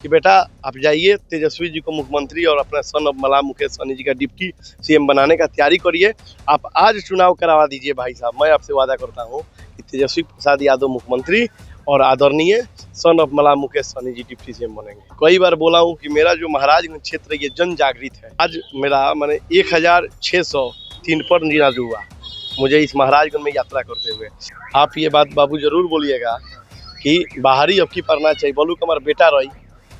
कि बेटा आप जाइए तेजस्वी जी को मुख्यमंत्री और अपना सन ऑफ मला मुकेश सहनी जी का डिप्टी सीएम बनाने का तैयारी करिए। आप आज चुनाव करवा दीजिए भाई साहब, मैं आपसे वादा करता हूँ कि तेजस्वी प्रसाद यादव मुख्यमंत्री और आदरणीय सन ऑफ मला मुकेश सहनी जी डिप्टी सीएम बनेंगे। कई बार बोला हूँ कि मेरा जो महाराजगंज क्षेत्र ये जन जागृत है। आज मेरा मैंने 1603 पर निराज हुआ मुझे इस महाराजगंज में यात्रा करते हुए। आप ये बात बाबू जरूर बोलिएगा कि बाहरी अब की पढ़ना चाहिए। बोलू कि हमारा बेटा रही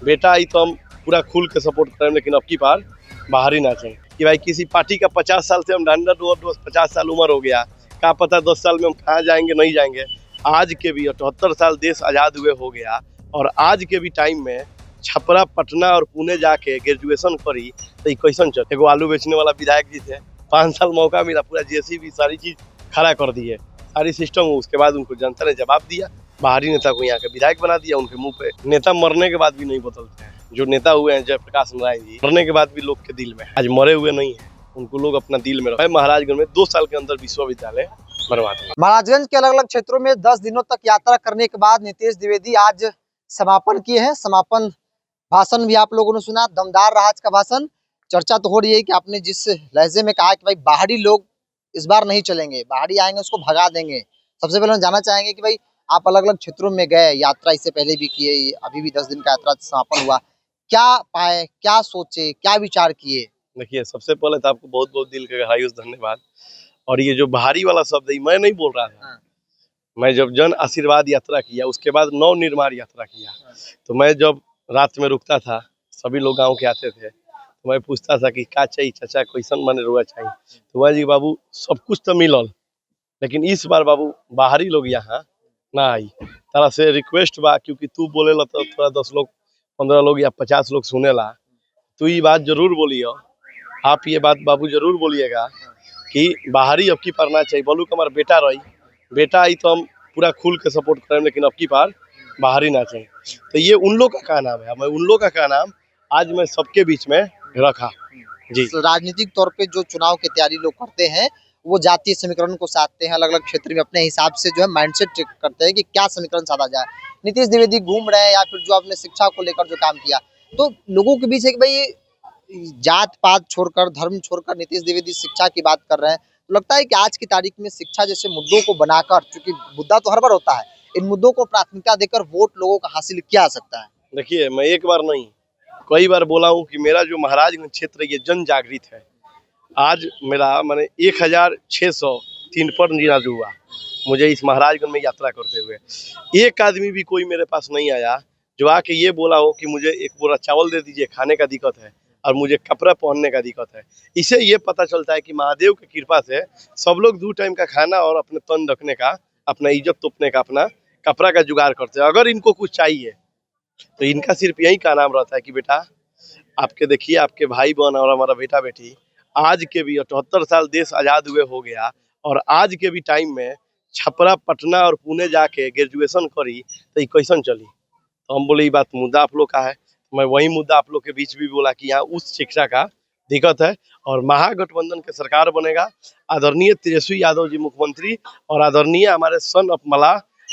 बेटा आई तो हम पूरा खुल के सपोर्ट करें, लेकिन अब की बार बाहर ही ना चाहिए कि भाई किसी पार्टी का 50 साल से हम 50 साल उम्र हो गया, क्या पता 10 साल में हम कहाँ जाएंगे नहीं जाएंगे। आज के भी 78 साल देश आज़ाद हुए हो गया और आज के भी टाइम में छपरा पटना और पुणे जाके ग्रेजुएशन करी तो कैसन चल। एगो आलू बेचने वाला विधायक जी थे, 5 साल मौका मिला, पूरा जेसीबी सारी चीज़ खड़ा कर दी है, सारी सिस्टम। उसके बाद उनको जनता ने जवाब दिया, बाहरी नेता को यहाँ के विधायक बना दिया। उनके मुंह पे नेता मरने के बाद भी नहीं बदलते हैं। जो नेता हुए हैं जयप्रकाश नारायण जी, मरने के बाद भी लोग के दिल में, आज मरे हुए नहीं है, उनको लोग अपना दिल में रखे। महाराजगंज में 2 साल के अंदर विश्वविद्यालय बनवा देंगे। महाराजगंज के अलग अलग क्षेत्रों में 10 दिनों तक यात्रा करने के बाद नीतीश द्विवेदी आज समापन किए हैं। समापन भाषण भी आप लोगों ने सुना, दमदार रहा आज का भाषण। चर्चा तो हो रही है कि आपने जिस लहजे में कहा कि भाई बाहरी लोग इस बार नहीं चलेंगे, बाहरी आएंगे उसको भगा देंगे। सबसे पहले हम जानना चाहेंगे कि भाई आप अलग अलग क्षेत्रों में गए, यात्रा इससे पहले भी किए, अभी भी 10 दिन का यात्रा समापन हुआ, क्या पाए, क्या सोचे, क्या विचार किए? देखिए, सबसे पहले तो आपको बहुत बहुत दिल का गहराई से धन्यवाद। और ये जो बाहरी वाला शब्द है मैं नहीं बोल रहा था। मैं जब जन आशीर्वाद यात्रा किया, उसके बाद नव निर्माण यात्रा किया, तो मैं जब रात में रुकता था, सभी लोग गाँव के आते थे, तो मैं पूछता था कि का चाहिए चाचा, कैसन मन रुआ चाहिए। तो वह जी बाबू सब कुछ तो मिलल, लेकिन इस बार बाबू बाहरी लोग यहाँ ना आई। तरह से रिक्वेस्ट बा, क्योंकि तू बोले ला तो थोड़ा 10 लोग 15 लोग या 50 लोग सुने ला, तू ये बात जरूर बोलियो। आप ये बात बाबू जरूर बोलिएगा कि बाहरी अब की पढ़ना चाहिए। बोलू कि हमारा बेटा रही बेटा आई तो हम पूरा खुल के सपोर्ट करें, लेकिन अब की बार बाहर ही ना चाहिए। तो ये उन लोग का नाम है, मैं उन लोग का नाम आज मैं सबके बीच में रखा जी। तो राजनीतिक तौर पे जो चुनाव की तैयारी लोग करते हैं वो जातीय समीकरण को साधते हैं, अलग अलग क्षेत्र में अपने हिसाब से जो है माइंडसेट करते हैं कि क्या समीकरण साधा जाए। नीतीश द्विवेदी घूम रहे हैं, या फिर जो आपने शिक्षा को लेकर जो काम किया, तो लोगों के बीच है कि भाई जात पात छोड़कर, धर्म छोड़कर नीतीश द्विवेदी शिक्षा की बात कर रहे हैं। तो लगता है कि आज की तारीख में शिक्षा जैसे मुद्दों को बनाकर, चूंकि मुद्दा तो हर बार होता है, इन मुद्दों को प्राथमिकता देकर वोट लोगों का हासिल किया जा सकता है। देखिए, मैं एक बार नहीं कई बार बोला हूँ कि मेरा जो महाराजगंज क्षेत्र ये जन जागृत है। आज मेरा मैंने 1603 पर निराज हुआ मुझे इस महाराजगंज में यात्रा करते हुए। एक आदमी भी कोई मेरे पास नहीं आया जो आके ये बोला हो कि मुझे एक बोरा चावल दे दीजिए, खाने का दिक्कत है, और मुझे कपड़ा पहनने का दिक्कत है। इससे ये पता चलता है कि महादेव की कृपा से सब लोग 2 टाइम का खाना और अपने तन ढकने का, अपना इज्जत तोपने का, अपना कपड़ा का जुगाड़ करते हैं। अगर इनको कुछ चाहिए तो इनका सिर्फ यही का नाम रहता है कि बेटा आपके देखिए, आपके भाई बहन और हमारा बेटा बेटी आज के भी 78 साल देश आज़ाद हुए हो गया और आज के भी टाइम में छपरा पटना और पुणे जाके ग्रेजुएशन करी तो कैसन चली। तो हम बोले ये बात मुद्दा आप लोग का है, तो मैं वही मुद्दा आप लोग के बीच भी बोला कि यहाँ उस शिक्षा का दिक्कत है और महागठबंधन के सरकार बनेगा। आदरणीय तेजस्वी यादव जी मुख्यमंत्री और आदरणीय हमारे सन ऑफ मला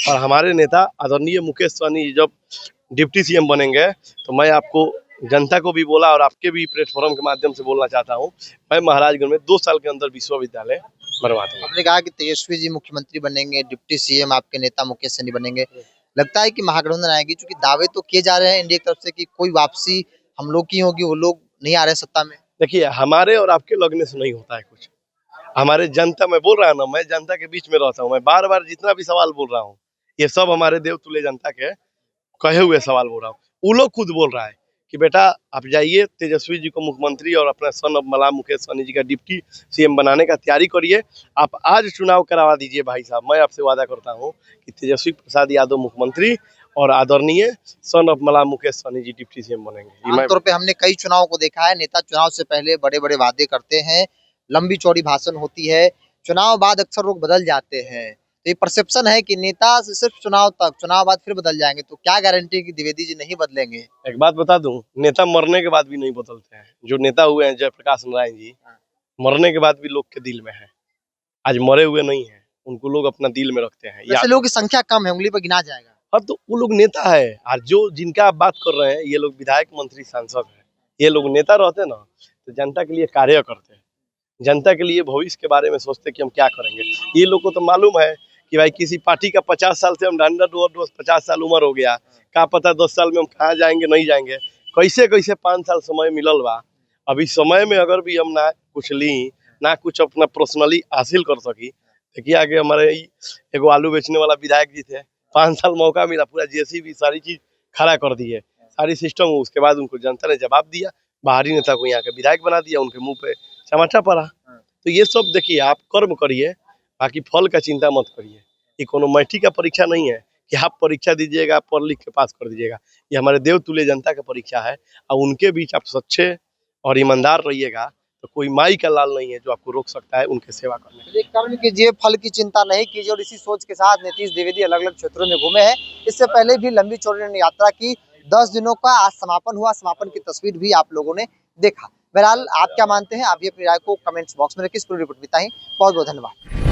और हमारे नेता आदरणीय मुकेश सहनी जब डिप्टी सीएम बनेंगे, तो मैं आपको जनता को भी बोला और आपके भी प्लेटफॉर्म के माध्यम से बोलना चाहता हूँ, मैं महाराजगंज में 2 साल के अंदर विश्वविद्यालय बनवा दूंगा। आपने कहा कि तेजस्वी जी मुख्यमंत्री बनेंगे, डिप्टी सीएम आपके नेता मुकेश सहनी बनेंगे। लगता है कि महागठबंधन आएगी, क्योंकि दावे तो किए जा रहे हैं इंडिया की तरफ से कि कोई वापसी हम लोग की होगी, वो लोग नहीं आ रहे सत्ता में। देखिए, हमारे और आपके लगने से नहीं होता है कुछ। हमारे जनता, मैं बोल रहा हूँ ना, मैं जनता के बीच में रहता हूँ। मैं बार बार जितना भी सवाल बोल रहा हूँ, ये सब हमारे देवतुल्य जनता के कहे हुए सवाल बोल रहा हूँ। वो लोग खुद बोल रहा है कि बेटा आप जाइए तेजस्वी जी को मुख्यमंत्री और अपना सन ऑफ मला मुकेश सहनी जी का डिप्टी सीएम बनाने का तैयारी करिए। आप आज चुनाव करवा दीजिए भाई साहब, मैं आपसे वादा करता हूँ कि तेजस्वी प्रसाद यादव मुख्यमंत्री और आदरणीय सन ऑफ मला मुकेश सहनी जी डिप्टी सीएम बनेंगे। आमतौर पे हमने कई चुनाव को देखा है, नेता चुनाव से पहले बड़े बड़े वादे करते हैं, लंबी चौड़ी भाषण होती है, चुनाव बाद अक्सर लोग बदल जाते हैं। तो ये परसेप्शन है कि नेता सिर्फ चुनाव तक, चुनाव बाद फिर बदल जाएंगे, तो क्या गारंटी कि द्विवेदी जी नहीं बदलेंगे? एक बात बता दूं, नेता मरने के बाद भी नहीं बदलते हैं। जो नेता हुए हैं जयप्रकाश नारायण जी, मरने के बाद भी लोग के दिल में है। आज मरे हुए नहीं है, उनको लोग अपना दिल में रखते हैं। ऐसे लोगों की संख्या कम है, उंगली पर गिना जाएगा। हाँ, तो वो लोग नेता है, और जो जिनका आप बात कर रहे हैं ये लोग विधायक, मंत्री, सांसद है। ये लोग नेता रहते ना तो जनता के लिए कार्य करते हैं, जनता के लिए भविष्य के बारे में सोचते कि हम क्या करेंगे। ये लोग को तो मालूम है कि भाई किसी पार्टी का 50 साल से हम डंडा रोज 50 साल उम्र हो गया, क्या पता 10 साल में हम कहाँ जाएंगे नहीं जाएंगे। कैसे कैसे 5 साल समय मिलल बा, अभी समय में अगर भी हम ना कुछ ली, ना कुछ अपना पर्सनली हासिल कर सकी। देखिए आगे हमारे एगो आलू बेचने वाला विधायक जी थे, 5 साल मौका मिला, पूरा जेसीबी सारी चीज खड़ा कर दी है, सारी सिस्टम। उसके बाद उनको जनता ने जवाब दिया, बाहरी नेता को यहाँ के विधायक बना दिया, उनके मुंह पे चमाचा पड़ा। तो ये सब देखिए, आप कर्म करिए, बाकी फल का चिंता मत करिए। ये कोनो मैट्रिक का परीक्षा नहीं है कि आप परीक्षा दीजिएगा, पढ़ लिख के पास कर दीजिएगा। ये हमारे देव तुल्य जनता का परीक्षा है, और उनके बीच आप सच्चे और ईमानदार रहिएगा तो कोई माई का लाल नहीं है जो आपको रोक सकता है उनके सेवा करने से। ये कर्म कीजिए, फल की चिंता नहीं कीजिए, और इसी सोच के साथ नीतीश द्विवेदी अलग अलग क्षेत्रों में घूमे हैं। इससे पहले भी लंबी चौड़ी यात्रा की, 10 दिनों का आज समापन हुआ। समापन की तस्वीर भी आप लोगों ने देखा। बहरहाल आप क्या मानते हैं, आप भी अपनी राय को कमेंट्स बॉक्स में रखिए। इस पूरी रिपोर्ट बताएं, बहुत बहुत धन्यवाद।